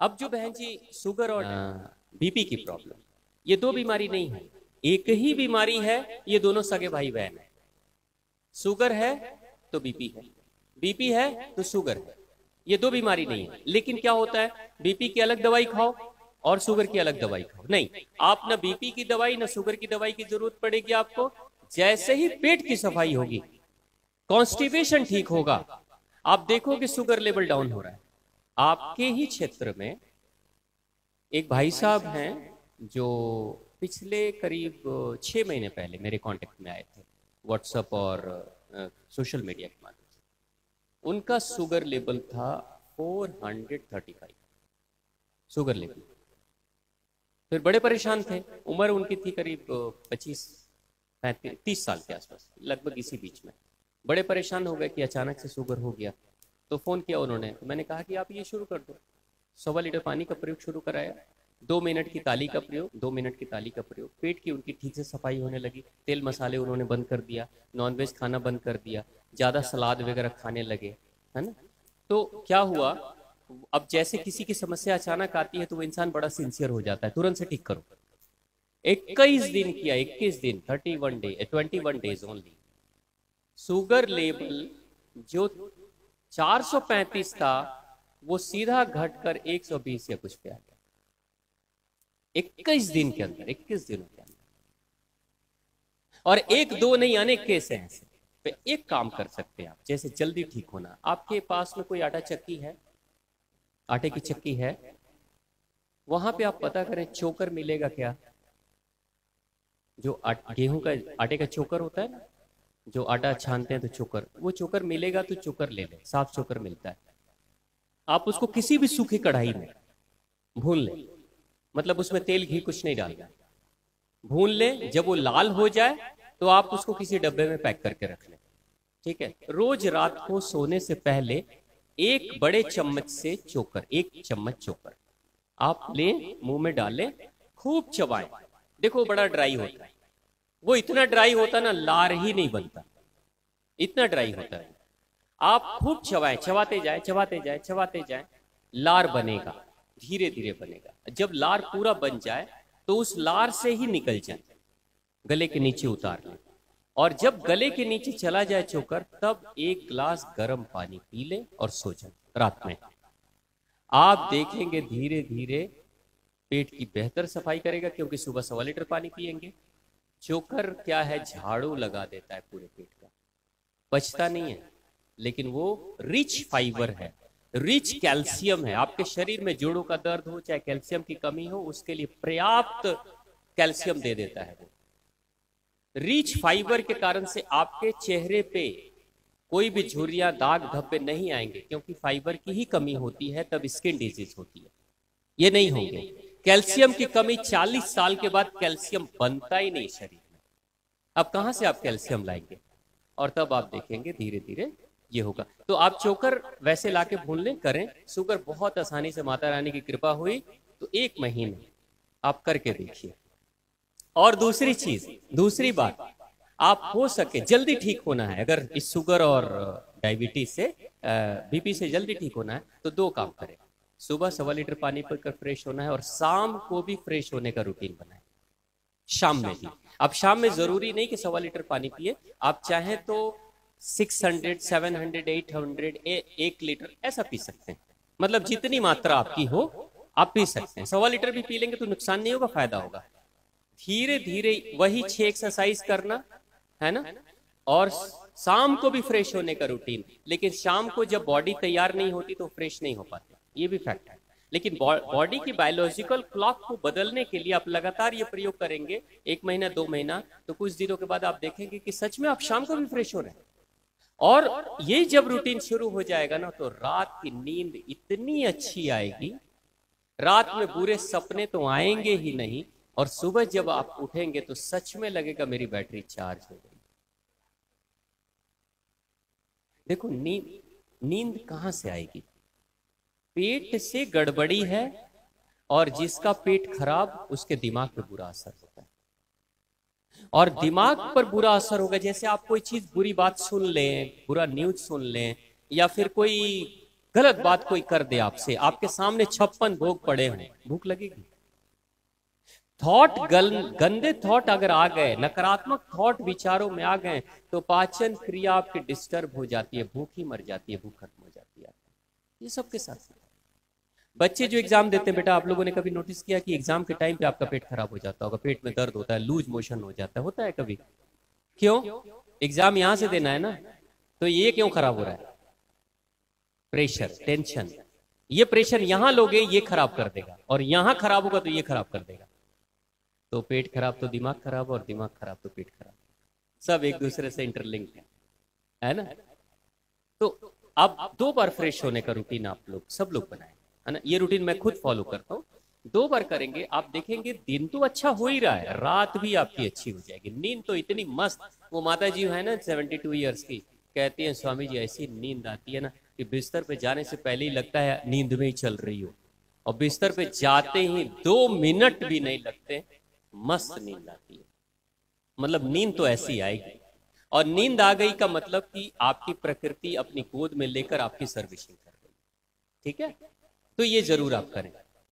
अब जो बहन जी शुगर और बीपी की प्रॉब्लम, ये दो बीमारी नहीं है, एक ही बीमारी है। ये दोनों सगे भाई बहन है। शुगर है तो बीपी है, बीपी है तो शुगर है। ये दो बीमारी नहीं है। लेकिन क्या होता है, बीपी की अलग दवाई खाओ और शुगर की अलग दवाई खाओ, नहीं, आप ना बीपी की दवाई ना शुगर की दवाई की जरूरत पड़ेगी आपको। जैसे ही पेट की सफाई होगी, कॉन्स्टिपेशन ठीक होगा, आप देखोगे शुगर लेवल डाउन हो रहा है। आपके ही क्षेत्र में एक भाई साहब हैं जो पिछले करीब 6 महीने पहले मेरे कांटेक्ट में आए थे, व्हाट्सएप और सोशल मीडिया के माध्यम से। उनका शुगर लेवल था 435 शुगर लेवल। फिर बड़े परेशान थे। उम्र उनकी थी करीब 25-30 साल के आसपास, लगभग इसी बीच में। बड़े परेशान हो गए कि अचानक से शुगर हो गया। तो फोन किया उन्होंने, तो मैंने कहा कि आप ये शुरू कर दो। 1.25 लीटर पानी का प्रयोग शुरू कराया, 2 मिनट की ताली का प्रयोग, 2 मिनट की ताली का प्रयोग। पेट की उनकी ठीक से सफाई होने लगी। तेल मसाले उन्होंने बंद कर दिया, नॉनवेज खाना बंद कर दिया, ज्यादा सलाद वगैरह खाने लगे, है ना। तो क्या हुआ, अब जैसे किसी की समस्या अचानक आती है तो वो इंसान बड़ा सिंसियर हो जाता है, तुरंत से ठीक करो। 21 दिन किया, 21 दिन, 21 डेज ओनली। शुगर लेवल जो 435 था वो सीधा घटकर 120 या कुछ पे आ गया 21 दिन के अंदर, 21 दिनों के अंदर। और एक दो नहीं, अनेक केस हैं ऐसे। तो एक काम कर सकते हैं आप, जैसे जल्दी ठीक होना, आपके पास में कोई आटा चक्की है, आटे की चक्की है, वहां पे आप पता करें चोकर मिलेगा क्या। जो गेहूं का आटे का चोकर होता है ना, जो आटा छानते हैं तो चोकर, वो चोकर मिलेगा तो चोकर ले ले, साफ चोकर मिलता है। आप उसको किसी भी सूखी कढ़ाई में भून ले, मतलब उसमें तेल घी कुछ नहीं डालना, भून ले। जब वो लाल हो जाए तो आप उसको किसी डब्बे में पैक करके रख लें, ठीक है। रोज रात को सोने से पहले 1 बड़े चम्मच से चोकर, 1 चम्मच चोकर आप ले, मुंह में डालें, खूब चबाएं। देखो बड़ा ड्राई होता है, वो इतना ड्राई होता है ना, लार ही नहीं बनता, इतना ड्राई होता है। आप खूब चबाएं, चबाते जाए, चबाते जाए, चबाते जाए, लार बनेगा, धीरे धीरे बनेगा। जब लार पूरा बन जाए तो उस लार से ही निकल जाए, गले के नीचे उतार लें। और जब गले के नीचे चला जाए चोकर, तब 1 गिलास गर्म पानी पी ले और सो जाए रात में। आप देखेंगे धीरे धीरे पेट की बेहतर सफाई करेगा, क्योंकि सुबह 1.25 लीटर पानी पिएंगे। चोकर क्या है, झाड़ू लगा देता है पूरे पेट का, पचता नहीं है, लेकिन वो रिच फाइबर है, रिच कैल्शियम है। आपके शरीर में जोड़ों का दर्द हो, चाहे कैल्शियम की कमी हो, उसके लिए पर्याप्त कैल्शियम दे देता है वो। रिच फाइबर के कारण से आपके चेहरे पे कोई भी झुर्रियां, दाग धब्बे नहीं आएंगे, क्योंकि फाइबर की ही कमी होती है तब स्किन डिजीज होती है, ये नहीं होंगे। कैल्शियम की कमी, 40 साल के बाद कैल्शियम बनता ही नहीं शरीर में। अब कहां से आप कैल्शियम लाएंगे, और तब आप देखेंगे धीरे धीरे ये होगा। तो आप चोकर वैसे लाके भून लें, करें। शुगर बहुत आसानी से, माता रानी की कृपा हुई तो 1 महीने आप करके देखिए। और दूसरी चीज, दूसरी बात, आप हो सके जल्दी ठीक होना है, अगर इस शुगर और डायबिटीज से, बीपी से जल्दी ठीक होना है, तो 2 काम करें। सुबह 1.25 लीटर पानी पीकर फ्रेश होना है, और शाम को भी फ्रेश होने का रूटीन बनाए, शाम में भी। अब शाम में जरूरी नहीं कि 1.25 लीटर पानी पिए, आप चाहें तो 600, 700, 800, 1 लीटर ऐसा पी सकते हैं। मतलब जितनी मात्रा आपकी हो आप पी सकते हैं। 1.25 लीटर भी पी लेंगे तो नुकसान नहीं होगा, फायदा होगा। धीरे धीरे वही 6 एक्सरसाइज करना है ना, और शाम को भी फ्रेश होने का रूटीन। लेकिन शाम को जब बॉडी तैयार नहीं होती तो फ्रेश नहीं हो पाती, ये भी फैक्ट है। लेकिन बॉडी की बायोलॉजिकल क्लॉक को बदलने के लिए आप लगातार ये प्रयोग करेंगे, 1 महीना 2 महीना, तो कुछ दिनों के बाद आप देखेंगे कि सच में आप शाम को भी फ्रेश हो रहे हैं। और ये जब रूटीन शुरू हो जाएगा ना, तो रात की नींद इतनी अच्छी आएगी, रात में बुरे सपने तो आएंगे ही नहीं, और सुबह जब आप उठेंगे तो सच में लगेगा मेरी बैटरी चार्ज हो गई। देखो नींद कहां से आएगी, पेट से गड़बड़ी है, और जिसका पेट खराब उसके दिमाग पे बुरा असर होता है। और दिमाग पर बुरा असर होगा, जैसे आप कोई चीज बुरी बात सुन लें, बुरा न्यूज सुन लें, या फिर कोई गलत बात कोई कर दे आपसे, आपके सामने 56 भोग पड़े हों, भूख लगेगी। थॉट गंदे थॉट अगर आ गए, नकारात्मक थॉट विचारों में आ गए, तो पाचन क्रिया आपकी डिस्टर्ब हो जाती है, भूख ही मर जाती है, भूख खत्म हो जाती है। ये सबके साथ। बच्चे जो एग्जाम देते हैं, बेटा आप लोगों ने कभी नोटिस किया कि एग्जाम के टाइम पे आपका पेट खराब हो जाता होगा, पेट में दर्द होता है, लूज मोशन हो जाता है, होता है कभी? क्यों? एग्जाम यहां से देना है ना, तो ये क्यों खराब हो रहा है? Pressure, tension. ये प्रेशर यहां लोगे ये खराब कर देगा, और यहां खराब होगा तो ये खराब कर देगा। तो पेट खराब तो दिमाग खराब, और दिमाग खराब तो पेट खराब, सब एक दूसरे से इंटरलिंक है ना। तो अब 2 बार फ्रेश होने का रूटीन आप लोग सब लोग बनाए, है ना। ये रूटीन मैं खुद फॉलो करता हूँ, 2 बार करेंगे, आप देखेंगे दिन तो अच्छा हो ही रहा है, रात भी आपकी अच्छी हो जाएगी, नींद तो इतनी मस्त। वो माता जी है ना 72 ईयर्स की, कहती हैं स्वामी जी ऐसी नींद आती है ना कि बिस्तर पे जाने से पहले ही लगता है नींद में ही चल रही हो, और बिस्तर पे जाते ही 2 मिनट भी नहीं लगते, मस्त नींद आती है। मतलब नींद तो ऐसी आएगी, और नींद आ गई का मतलब कि आपकी प्रकृति अपनी गोद में लेकर आपकी सर्विसिंग कर रही है। ठीक है, तो ये जरूर आप करें।